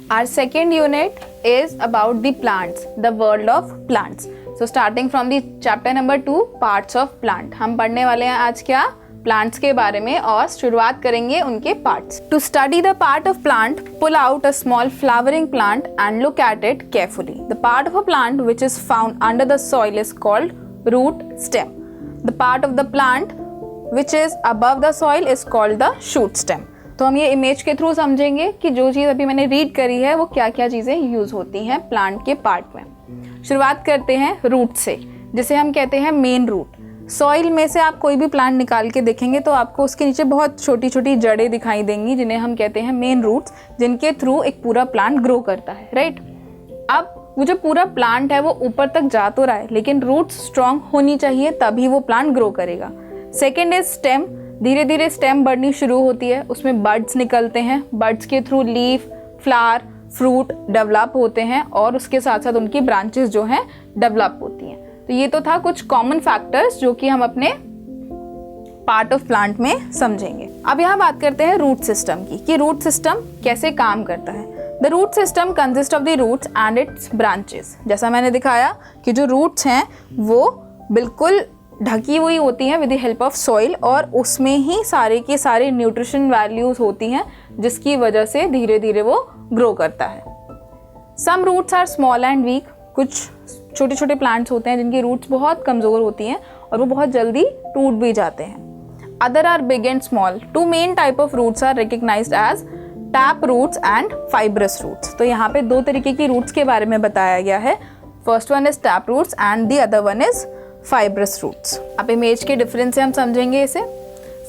Our second unit is about the plants, the world of plants. So starting from the chapter number 2, parts of plant. हम पढ़ने वाले हैं आज क्या? Plants के बारे में और शुरुआत करेंगे उनके parts. To study the part of plant, pull out a small flowering plant and look at it carefully. The part of a plant which is found under the soil is called root stem. The part of the plant which is above the soil is called the shoot stem. तो हम ये image के through समझेंगे कि जो चीज़ अभी मैंने read करी है वो क्या क्या चीज़ें यूज़ होती हैं प्लांट के पार्ट में. शुरुआत करते हैं रूट से, जिसे हम कहते हैं मेन रूट. सॉइल में से आप कोई भी प्लांट निकाल के देखेंगे तो आपको उसके नीचे बहुत छोटी छोटी जड़ें दिखाई देंगी, जिन्हें हम कहते हैं मेन रूट्स, जिनके थ्रू एक पूरा प्लांट ग्रो करता है. राइट. अब वो जो पूरा प्लांट है वो ऊपर तक जा तो रहा है, लेकिन रूट्स स्ट्रांग होनी चाहिए, तभी वो प्लांट ग्रो करेगा. Second is stem. धीरे धीरे स्टेम बढ़नी शुरू होती है, उसमें बड्स निकलते हैं. बड्स के through leaf, flower, fruit develop होते हैं और उसके साथ साथ उनकी ब्रांचेस जो हैं डेवलप होती हैं. तो ये तो था कुछ कॉमन फैक्टर्स जो कि हम अपने पार्ट ऑफ प्लांट में समझेंगे. अब यहाँ बात करते हैं रूट सिस्टम की, कि रूट सिस्टम कैसे काम करता है. The root system consist of the roots and its branches. जैसा मैंने दिखाया कि जो रूट्स हैं वो बिल्कुल ढकी हुई होती हैं with the help of soil, और उसमें ही सारे के सारे न्यूट्रिशन वैल्यूज होती हैं, जिसकी वजह से धीरे धीरे वो ग्रो करता है. Some roots are small and weak. कुछ छोटे छोटे प्लांट्स होते हैं जिनकी रूट्स बहुत कमज़ोर होती हैं और वो बहुत जल्दी टूट भी जाते हैं. Other are big and small. Two main type of roots are recognized as tap roots and fibrous roots. तो यहाँ पे दो तरीके की रूट्स के बारे में बताया गया है. First one is tap roots and the other one is fibrous roots. अब इमेज के डिफरेंस से हम समझेंगे इसे.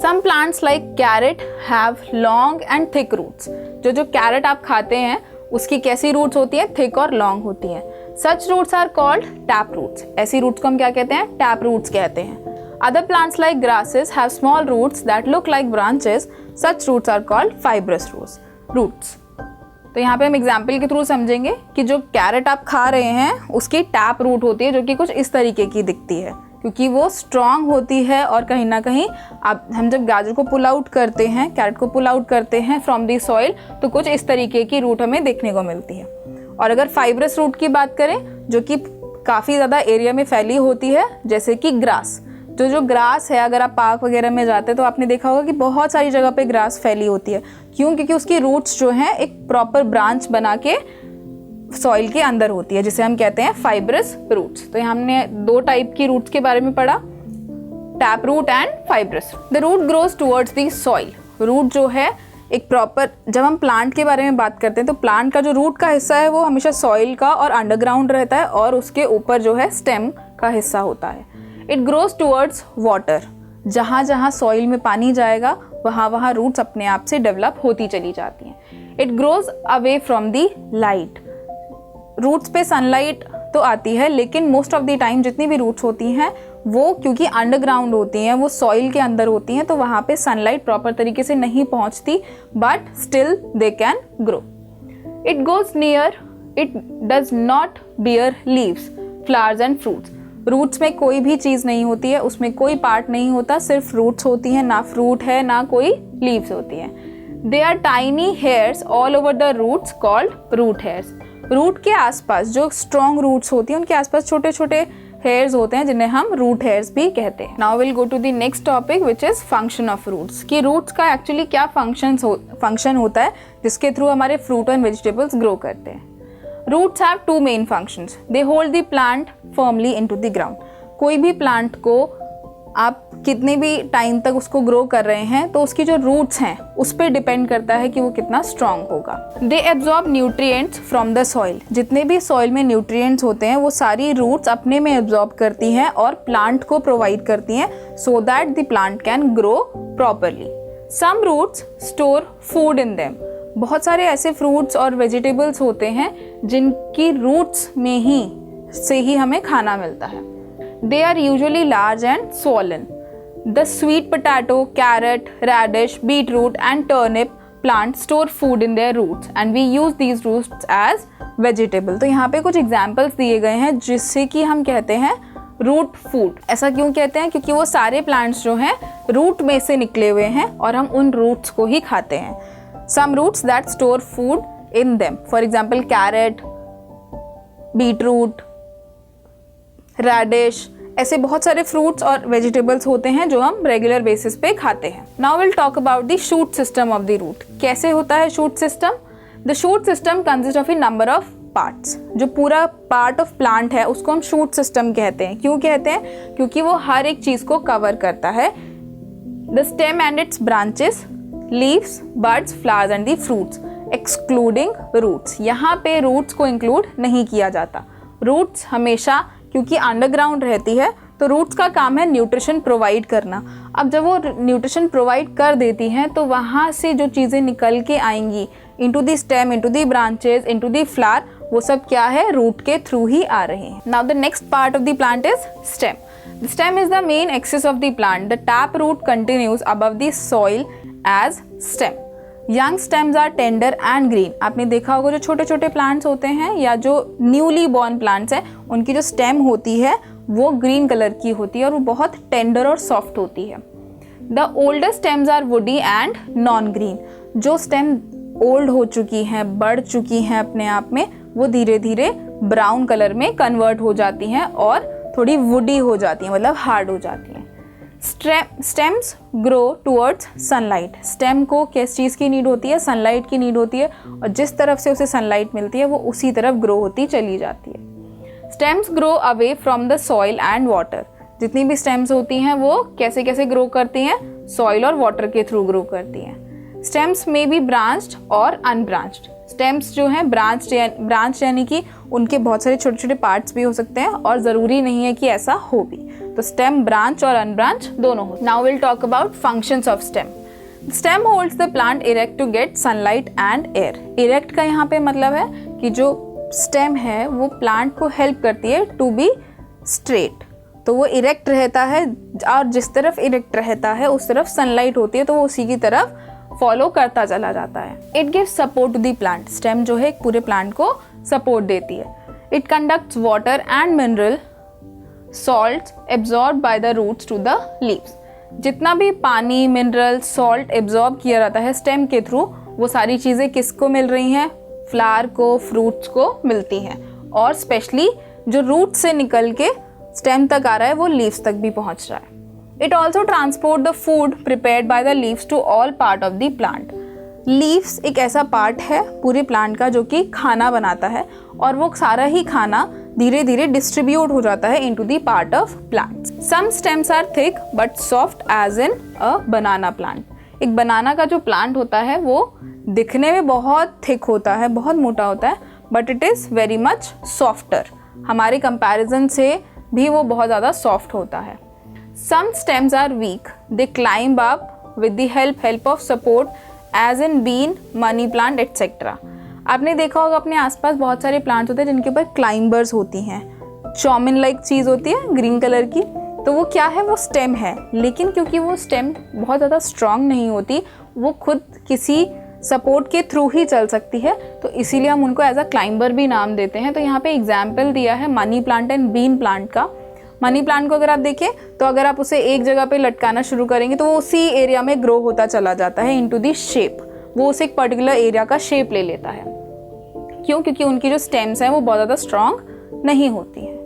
Some plants like carrot have long and thick roots. जो कैरेट आप खाते हैं उसकी कैसी रूट्स होती है? थिक और लॉन्ग होती हैं. Such roots are called tap roots. ऐसी रूट्स को हम क्या कहते हैं? टैप रूट्स कहते हैं. Other plants like grasses have small roots that look like branches. Such roots are called fibrous roots. तो यहाँ पे हम एग्जाम्पल के थ्रू समझेंगे कि जो कैरेट आप खा रहे हैं उसकी टैप रूट होती है, जो कि कुछ इस तरीके की दिखती है, क्योंकि वो स्ट्रांग होती है. और कहीं ना कहीं हम जब गाजर को पुल आउट करते हैं, कैरेट को पुल आउट करते हैं फ्रॉम दी सॉइल, तो कुछ इस तरीके की रूट हमें देखने को मिलती है. और अगर फाइब्रस रूट की बात करें, जो कि काफ़ी ज़्यादा एरिया में फैली होती है, जैसे कि ग्रास. जो ग्रास है, अगर आप पार्क वगैरह में जाते हैं तो आपने देखा होगा कि बहुत सारी जगह पे ग्रास फैली होती है. क्यों? क्योंकि उसकी रूट्स जो हैं एक प्रॉपर ब्रांच बना के सॉइल के अंदर होती है, जिसे हम कहते हैं फाइब्रस रूट्स. तो हमने दो टाइप की रूट्स के बारे में पढ़ा, tap root and fibrous. The root grows towards the soil. Root जो है एक प्रॉपर, जब हम प्लांट के बारे में बात करते हैं तो प्लांट का जो रूट का हिस्सा है वो हमेशा सॉइल का और अंडरग्राउंड रहता है, और उसके ऊपर जो है स्टेम का हिस्सा होता है. It grows towards water. जहाँ जहाँ सॉइल में पानी जाएगा वहाँ वहाँ रूट्स अपने आप से डेवलप होती चली जाती हैं. It grows away from the light. Roots पे सनलाइट तो आती है, लेकिन मोस्ट ऑफ द टाइम जितनी भी रूट्स होती हैं वो क्योंकि अंडरग्राउंड होती हैं, वो सॉइल के अंदर होती हैं, तो वहाँ पे सनलाइट प्रॉपर तरीके से नहीं पहुँचती, but still they can grow. It goes near. It does not bear leaves, flowers and fruits. Roots में कोई भी चीज़ नहीं होती है, उसमें कोई पार्ट नहीं होता, सिर्फ रूट्स होती हैं, ना फ्रूट है ना कोई लीव्स होती हैं. They are tiny hairs all over the roots called root hairs. Root के आसपास जो स्ट्रॉन्ग रूट्स होती हैं उनके आसपास छोटे छोटे हेयर्स होते हैं, जिन्हें हम रूट हेयर्स भी कहते हैं. Now will go to the next topic which is function of roots. कि रूट्स का एक्चुअली क्या फंक्शन होता है जिसके थ्रू हमारे फ्रूट एंड वेजिटेबल्स ग्रो करते हैं. Roots have two main functions. They hold the plant firmly into the ground. कोई भी प्लांट को आप कितने भी टाइम तक उसको ग्रो कर रहे हैं तो उसकी जो रूट्स हैं उस पर डिपेंड करता है कि वो कितना स्ट्रांग होगा. They absorb nutrients from the soil. जितने भी सॉइल में न्यूट्रिएंट्स होते हैं वो सारी रूट्स अपने में एब्जॉर्ब करती हैं और प्लांट को प्रोवाइड करती हैं, so that the plant can grow properly. Some roots store food in them. बहुत सारे ऐसे फ्रूट्स और वेजिटेबल्स होते हैं जिनकी रूट्स में ही हमें खाना मिलता है. They are usually large and swollen. The sweet potato, carrot, radish, beetroot and turnip plants store food in their roots and we use these roots as vegetable. तो यहाँ पे कुछ examples दिए गए हैं जिससे कि हम कहते हैं रूट फूड. ऐसा क्यों कहते हैं? क्योंकि वो सारे प्लांट्स जो हैं रूट में से निकले हुए हैं और हम उन रूट्स को ही खाते हैं. Some roots that store food in them. For example, carrot, beetroot, radish, ऐसे बहुत सारे फ्रूट्स और वेजिटेबल्स होते हैं जो हम रेगुलर बेसिस पे खाते हैं. Now will talk about the shoot system of the root. कैसे होता है shoot system? The shoot system consist of a number of parts. जो पूरा पार्ट ऑफ प्लांट है उसको हम शूट सिस्टम कहते हैं. क्यों कहते हैं? क्योंकि वो हर एक चीज को कवर करता है. The stem and its branches, leaves, buds, flowers and the fruits excluding roots. यहाँ पे रूट्स को इंक्लूड नहीं किया जाता. रूट्स हमेशा क्योंकि अंडरग्राउंड रहती है तो रूट्स का काम है न्यूट्रिशन प्रोवाइड करना. अब जब वो न्यूट्रिशन प्रोवाइड कर देती हैं तो वहाँ से जो चीज़ें निकल के आएंगी into the stem, into the branches, into the flower, वो सब क्या है? रूट के थ्रू ही आ रहे हैं. Now the next part of the plant is stem. The stem is the main axis of the plant. The tap root continues above the soil as stem. Young stems are tender and green. आपने देखा होगा जो छोटे छोटे plants होते हैं या जो न्यूली बॉर्न प्लांट्स हैं उनकी जो स्टेम होती है वो ग्रीन कलर की होती है और वो बहुत टेंडर और सॉफ्ट होती है. The older stems are woody and non-green. जो स्टेम ओल्ड हो चुकी हैं, बढ़ चुकी हैं अपने आप में, वो धीरे धीरे ब्राउन कलर में कन्वर्ट हो जाती हैं और थोड़ी वुडी हो जाती है, मतलब हार्ड हो जाती है. Stems grow towards sunlight. Stem को किस चीज़ की नीड होती है? सनलाइट की नीड होती है और जिस तरफ से उसे सनलाइट मिलती है वो उसी तरफ ग्रो होती चली जाती है. Stems grow away from the soil and water. जितनी भी स्टेम्स होती हैं वो कैसे कैसे ग्रो करती हैं? सॉइल और वाटर के थ्रू ग्रो करती हैं. स्टेम्स में बी ब्रांच्ड और अनब्रांच्ड. स्टेम्स जो हैं ब्रांच यानी कि उनके बहुत सारे छोटे छोटे पार्ट्स भी हो सकते हैं और ज़रूरी नहीं है कि ऐसा हो भी. तो स्टेम ब्रांच और अनब्रांच दोनों हो. Now will talk about functions of stem. Stem holds the plant erect to get sunlight and air. Erect का यहाँ पे मतलब है कि जो स्टेम है वो प्लांट को हेल्प करती है टू बी स्ट्रेट. तो वो इरेक्ट रहता है और जिस तरफ इरेक्ट रहता है उस तरफ सनलाइट होती है तो वो उसी की तरफ फॉलो करता चला जाता है. It gives support to the plant. Stem जो है पूरे प्लांट को सपोर्ट देती है. It conducts water and mineral salt absorb by the roots to the leaves. जितना भी पानी, मिनरल, सॉल्ट एब्जॉर्ब किया जाता है स्टेम के थ्रू, वो सारी चीज़ें किसको मिल रही हैं? फ्लावर को, फ्रूट्स को मिलती हैं. और स्पेशली जो रूट से निकल के स्टेम तक आ रहा है वो लीव्स तक भी पहुंच रहा है. It also transport the food prepared by the leaves to all part of the plant. Leaves एक ऐसा पार्ट है पूरे प्लांट का जो कि खाना बनाता है और वो सारा ही खाना धीरे धीरे डिस्ट्रीब्यूट हो जाता है into the part of plants. Some stems are thick but soft as in a banana plant. एक बनाना का जो प्लांट होता है वो दिखने में बहुत थिक होता है, बहुत मोटा होता है, but it is very much softer. हमारे कंपैरिजन से भी वो बहुत ज़्यादा सॉफ्ट होता है. Some stems are weak. They climb up with the help of support as in bean, money plant, etc. आपने देखा होगा अपने आसपास बहुत सारे प्लांट्स होते हैं जिनके ऊपर क्लाइंबर्स होती हैं. चौमिन लाइक चीज़ होती है ग्रीन कलर की. तो वो क्या है? वो स्टेम है. लेकिन क्योंकि वो स्टेम बहुत ज़्यादा स्ट्रांग नहीं होती, वो खुद किसी सपोर्ट के थ्रू ही चल सकती है, तो इसीलिए हम उनको एज अ क्लाइंबर भी नाम देते हैं. तो यहाँ पे एग्जाम्पल दिया है money plant and bean plant का. मनी प्लांट को अगर आप देखें तो अगर आप उसे एक जगह पे लटकाना शुरू करेंगे तो वो उसी एरिया में ग्रो होता चला जाता है इनटू दी शेप. वो उसे एक पर्टिकुलर एरिया का शेप ले लेता है. क्यों? क्योंकि उनकी जो स्टेम्स हैं वो बहुत ज़्यादा स्ट्रॉन्ग नहीं होती हैं.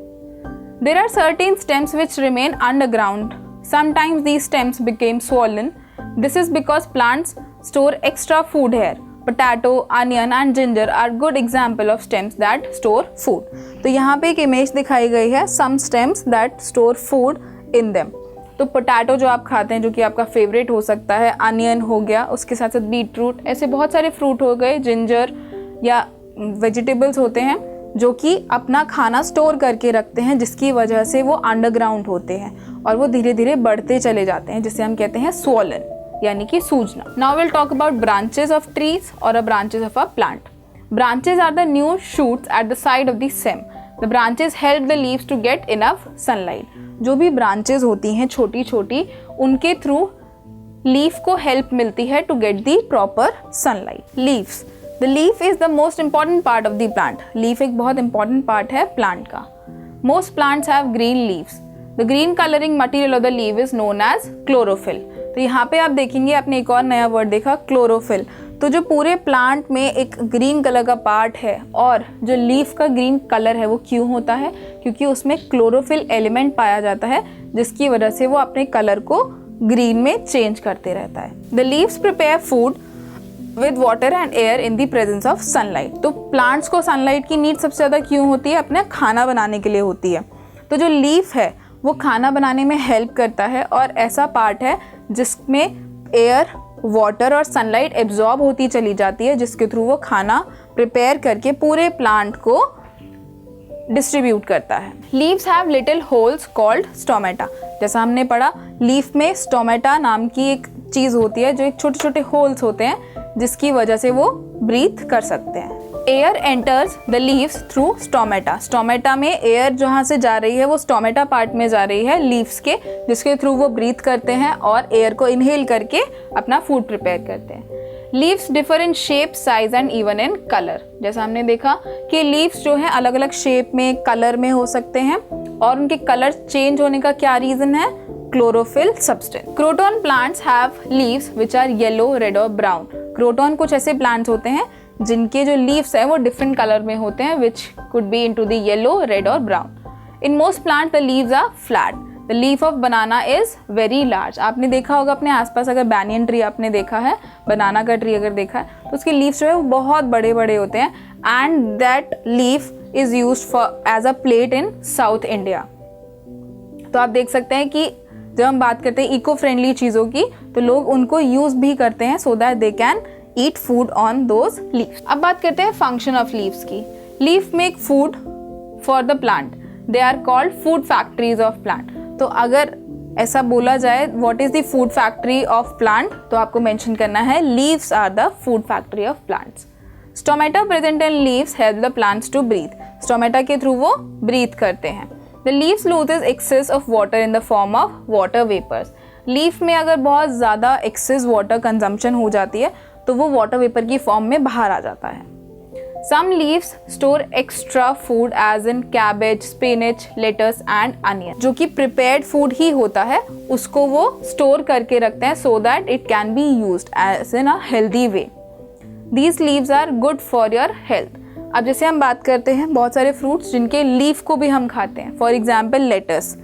There are certain stems which remain underground. Sometimes these stems became swollen. This is because plants store extra food here. Potato, onion and ginger are good example of stems that store food. तो यहाँ पे एक image दिखाई गई है some stems that store food in them. तो potato जो आप खाते हैं जो कि आपका फेवरेट हो सकता है, अनियन हो गया, उसके साथ साथ बीटरूट, ऐसे बहुत सारे फ्रूट हो गए, जिंजर या वेजिटेबल्स होते हैं जो कि अपना खाना स्टोर करके रखते हैं जिसकी वजह से वो अंडरग्राउंड होते हैं और वो धीरे धीरे बढ़ते चले जाते हैं जिसे हम कहते हैं स्वॉलन यानी कि सूजना. Now will talk about branches of trees और a branches of a plant. Branches are the new shoots at the side of the stem. The branches help the leaves to get enough sunlight. जो भी branches होती हैं छोटी छोटी, उनके through leaf को help मिलती है to get the proper sunlight. Leaves. The leaf is the most important part of the plant. Leaf एक बहुत इंपॉर्टेंट पार्ट है प्लांट का. Most plants have green leaves. The green colouring material of the leaf is known as chlorophyll. तो यहाँ पे आप देखेंगे, आपने एक और नया वर्ड देखा क्लोरोफिल. तो जो पूरे प्लांट में एक ग्रीन कलर का पार्ट है और जो लीफ का ग्रीन कलर है वो क्यों होता है? क्योंकि उसमें क्लोरोफिल एलिमेंट पाया जाता है जिसकी वजह से वो अपने कलर को ग्रीन में चेंज करते रहता है। The leaves prepare food with water and air in the presence of sunlight. तो प्लांट्स को सनलाइट की नीड सबसे ज़्यादा क्यों होती है? अपना खाना बनाने के लिए होती है। तो जो लीफ है वो खाना बनाने में हेल्प करता है और ऐसा पार्ट है जिसमें एयर, वाटर और सनलाइट एब्जॉर्ब होती चली जाती है, जिसके थ्रू वो खाना प्रिपेयर करके पूरे प्लांट को डिस्ट्रीब्यूट करता है। Leaves have little holes called stomata. जैसा हमने पढ़ा, लीफ में स्टोमेटा नाम की एक चीज़ होती है जो एक छोटे छोटे होल्स होते हैं जिसकी वजह से वो ब्रीथ कर सकते हैं। Air enters the leaves through stomata. Stomata में एयर जहाँ से जा रही है वो स्टोमेटा पार्ट में जा रही है लीव्स के, जिसके थ्रू वो ब्रीथ करते हैं और एयर को इनहेल करके अपना फूड प्रिपेयर करते हैं। Leaves differ in shape, size and even in colour. जैसा हमने देखा कि लीव्स जो है अलग अलग शेप में, कलर में हो सकते हैं और उनके कलर चेंज होने का क्या रीजन है? Chlorophyll substance. Croton plants have leaves which are yellow, red और ब्राउन। क्रोटन कुछ ऐसे प्लांट्स होते हैं जिनके जो लीव्स है वो डिफरेंट कलर में होते हैं, which could be into the yellow, red और brown. In most plant the leaves are flat. The leaf of banana is very large. आपने देखा होगा अपने आसपास, अगर बैनियन ट्री आपने देखा है, बनाना का ट्री अगर देखा है, तो उसके लीव्स जो है वो बहुत बड़े बड़े होते हैं and that leaf is used for as a plate in South India. तो आप देख सकते हैं कि जब हम बात करते हैं इको फ्रेंडली चीज़ों की, तो लोग उनको यूज भी करते हैं so that they can eat food on those leaves. अब बात करते हैं फंक्शन ऑफ लीव्स की। Leaf make food for the plant. They are called food factories of plant. तो अगर ऐसा बोला जाए what is the food factory of plant, तो आपको मेंशन करना है leaves are the food factory of plants. Stomata present in leaves help the plants to breathe. Stomata के थ्रू वो ब्रीथ करते हैं। The leaves loses excess of water in the form of water vapours. Leaf में अगर बहुत ज़्यादा excess water consumption हो जाती है तो वो वाटर वेपर की फॉर्म में बाहर आ जाता है। Some leaves store extra food as in cabbage, spinach, lettuce and onion. जो कि प्रिपेयर्ड फूड ही होता है उसको वो स्टोर करके रखते हैं so that it can be used as in a healthy way. These leaves are good for your health. अब जैसे हम बात करते हैं बहुत सारे फ्रूट्स जिनके लीफ को भी हम खाते हैं, for example lettuce,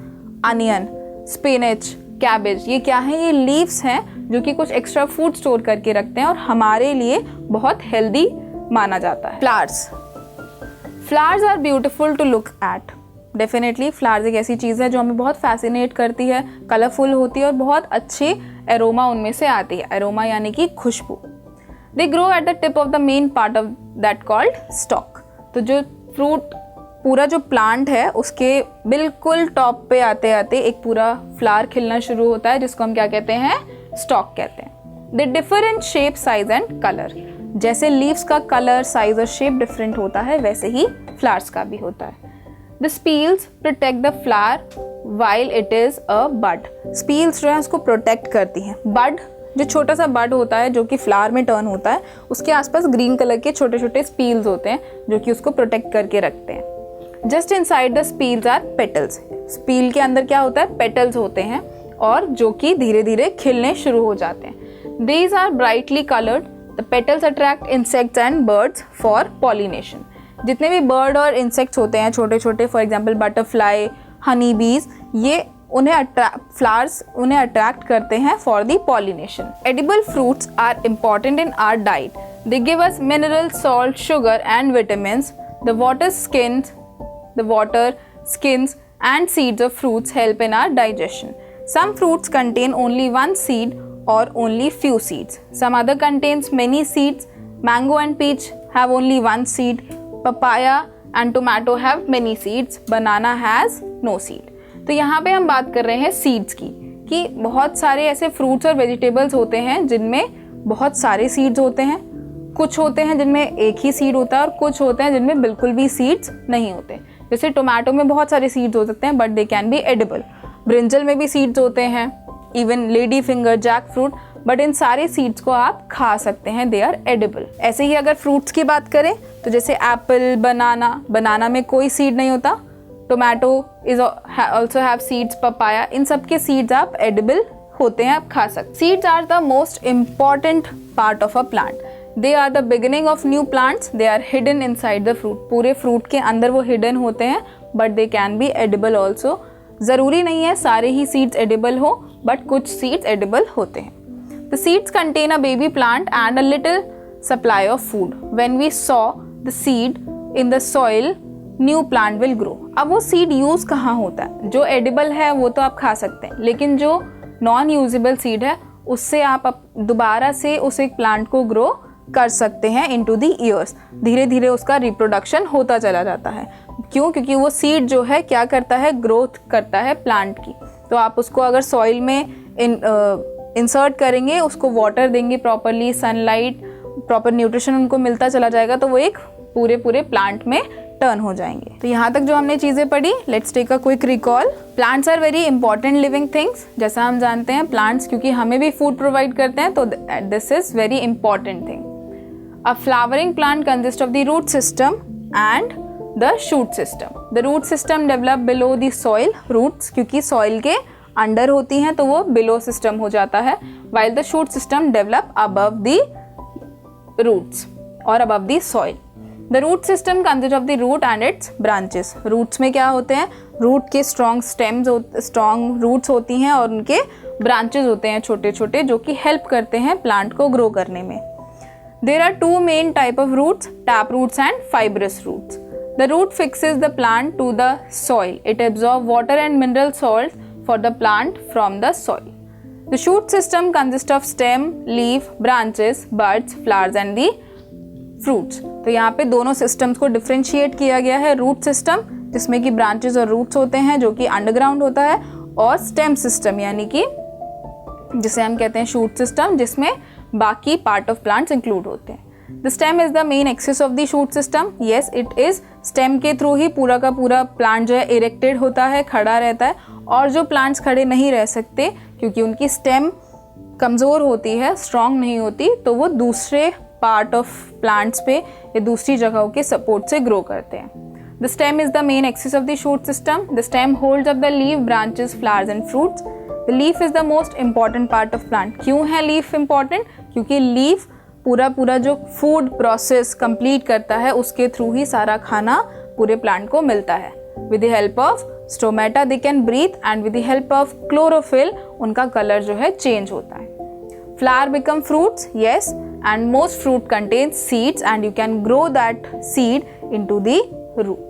onion, spinach, cabbage, ये क्या है? ये लीव्स हैं जो कि कुछ एक्स्ट्रा फूड स्टोर करके रखते हैं और हमारे लिए बहुत हेल्दी माना जाता है। Flowers are beautiful to look at. Definitely flowers एक ऐसी चीज़ है जो हमें बहुत फैसिनेट करती है, कलरफुल होती है और बहुत अच्छी एरोमा उनमें से आती है। एरोमा यानी कि खुशबू। They grow at the tip of the main part of that called stalk. तो जो फ्रूट पूरा जो प्लांट है उसके बिल्कुल टॉप पे आते आते एक पूरा फ्लावर खिलना शुरू होता है जिसको हम क्या कहते हैं? स्टॉक कहते हैं। They differ in shape, size and colour. जैसे लीव्स का कलर, साइज और शेप डिफरेंट होता है वैसे ही फ्लावर्स का भी होता है। The sepals protect the flower while it is a bud. Sepals जो है उसको प्रोटेक्ट करती हैं। बड जो छोटा सा बड होता है जो कि फ्लावर में टर्न होता है, उसके आसपास ग्रीन कलर के छोटे छोटे स्पील्स होते हैं जो कि उसको प्रोटेक्ट करके रखते हैं। Just inside the sepals are petals. Sepal के अंदर क्या होता है? पेटल्स होते हैं और जो कि धीरे धीरे खिलने शुरू हो जाते हैं। These are brightly coloured. The petals attract insects and birds for pollination. जितने भी बर्ड और इंसेक्ट्स होते हैं छोटे छोटे, फॉर एग्जाम्पल बटरफ्लाई, हनी बीज, ये फ्लावर्स उन्हें अट्रैक्ट करते हैं for the pollination. Edible fruits are important in our diet. They give us mineral, salt, sugar and vitamins. The water, skins and seeds of fruits help in our digestion. Some fruits contain only one seed or only few seeds. Some other contains many seeds. Mango and peach have only one seed. Papaya and tomato have many seeds. Banana has no seed. तो यहाँ पे हम बात कर रहे हैं seeds की, कि बहुत सारे ऐसे फ्रूट्स और वेजिटेबल्स होते हैं जिनमें बहुत सारे सीड्स होते हैं। कुछ होते हैं जिनमें एक ही सीड होता है और कुछ होते हैं जिनमें बिल्कुल भी सीड्स नहीं होते। जैसे टोमेटो में बहुत सारे सीड्स हो सकते हैं but they can be edible. Brinjal में भी सीड्स होते हैं, even lady finger, jack fruit, but इन सारे सीड्स को आप खा सकते हैं, दे आर एडिबल। ऐसे ही अगर फ्रूट्स की बात करें तो जैसे एप्पल, बनाना में कोई सीड नहीं होता। Tomato is also have seeds, papaya, इन सब के सीड्स आप एडिबल होते हैं, आप खा सकते। Seeds are the most important part of a plant. They are the beginning of new plants, they are hidden inside the fruit, पूरे फ्रूट के अंदर वो हिडन होते हैं, but they can be edible also. ज़रूरी नहीं है सारे ही सीड्स एडिबल हो, बट कुछ सीड्स एडिबल होते हैं। The seeds contain a baby plant and a little supply of food, when we saw the seed in the soil new plant will grow. अब वो सीड यूज़ कहाँ होता है? जो एडिबल है वो तो आप खा सकते हैं, लेकिन जो नॉन यूजेबल सीड है उससे आप दोबारा से उस एक प्लांट को ग्रो कर सकते हैं इनटू द ईयर्स। धीरे धीरे उसका रिप्रोडक्शन होता चला जाता है। क्यों? क्योंकि वो सीड जो है क्या करता है, ग्रोथ करता है प्लांट की। तो आप उसको अगर सॉइल में इंसर्ट करेंगे, उसको वाटर देंगे प्रॉपरली, सनलाइट, प्रॉपर न्यूट्रिशन उनको मिलता चला जाएगा, तो वो एक पूरे प्लांट में टर्न हो जाएंगे। तो यहाँ तक जो हमने चीज़ें पढ़ी, let's take a quick recall. Plants are very important living things. जैसा हम जानते हैं प्लांट्स क्योंकि हमें भी फूड प्रोवाइड करते हैं, तो this is very important thing. A flowering plant consist of the root system and the shoot system. The root system develop below the soil, roots क्योंकि सॉइल के अंडर होती हैं तो वो बिलो सिस्टम हो जाता है, while the shoot system develop above the roots और above the soil. The root system consist of the root and its branches. Roots में क्या होते हैं? रूट के स्ट्रॉन्ग स्टेम्स, स्ट्रॉन्ग रूट्स होती हैं और उनके ब्रांचेस होते हैं छोटे छोटे, जो कि हेल्प करते हैं प्लांट को ग्रो करने में। There are two main type of roots, tap roots and fibrous roots. The root fixes the plant to the soil, it absorb water and mineral salt for the plant from the soil. The shoot system consist of stem, leaf, branches, buds, flowers and the fruits. तो यहाँ पे दोनों systems को differentiate किया गया है। Root system जिसमें कि ब्रांचेस और रूट्स होते हैं जो कि अंडरग्राउंड होता है, और स्टेम सिस्टम यानी कि जिसे हम कहते हैं शूट सिस्टम, जिसमें बाकी पार्ट ऑफ प्लांट्स इंक्लूड होते हैं। The stem is the main axis of the shoot system. Yes it is, stem के थ्रू ही पूरा का पूरा प्लांट जो है इरेक्टेड होता है, खड़ा रहता है। और जो प्लांट्स खड़े नहीं रह सकते क्योंकि उनकी स्टेम कमज़ोर होती है, स्ट्रॉन्ग नहीं होती, तो वो दूसरे पार्ट ऑफ प्लांट्स पे या दूसरी जगहों के सपोर्ट से ग्रो करते हैं। The stem is the main axis of the shoot system. The stem holds up the leaf, branches, flowers and fruits. The leaf is the most important part of plant. क्यों है leaf important? क्योंकि leaf पूरा जो food process complete करता है, उसके through ही सारा खाना पूरे प्लांट को मिलता है। With the help of stomata they can breathe and with the help of chlorophyll उनका कलर जो है चेंज होता है। Flower become fruits, yes, and most fruit contains seeds and you can grow that seed into the root.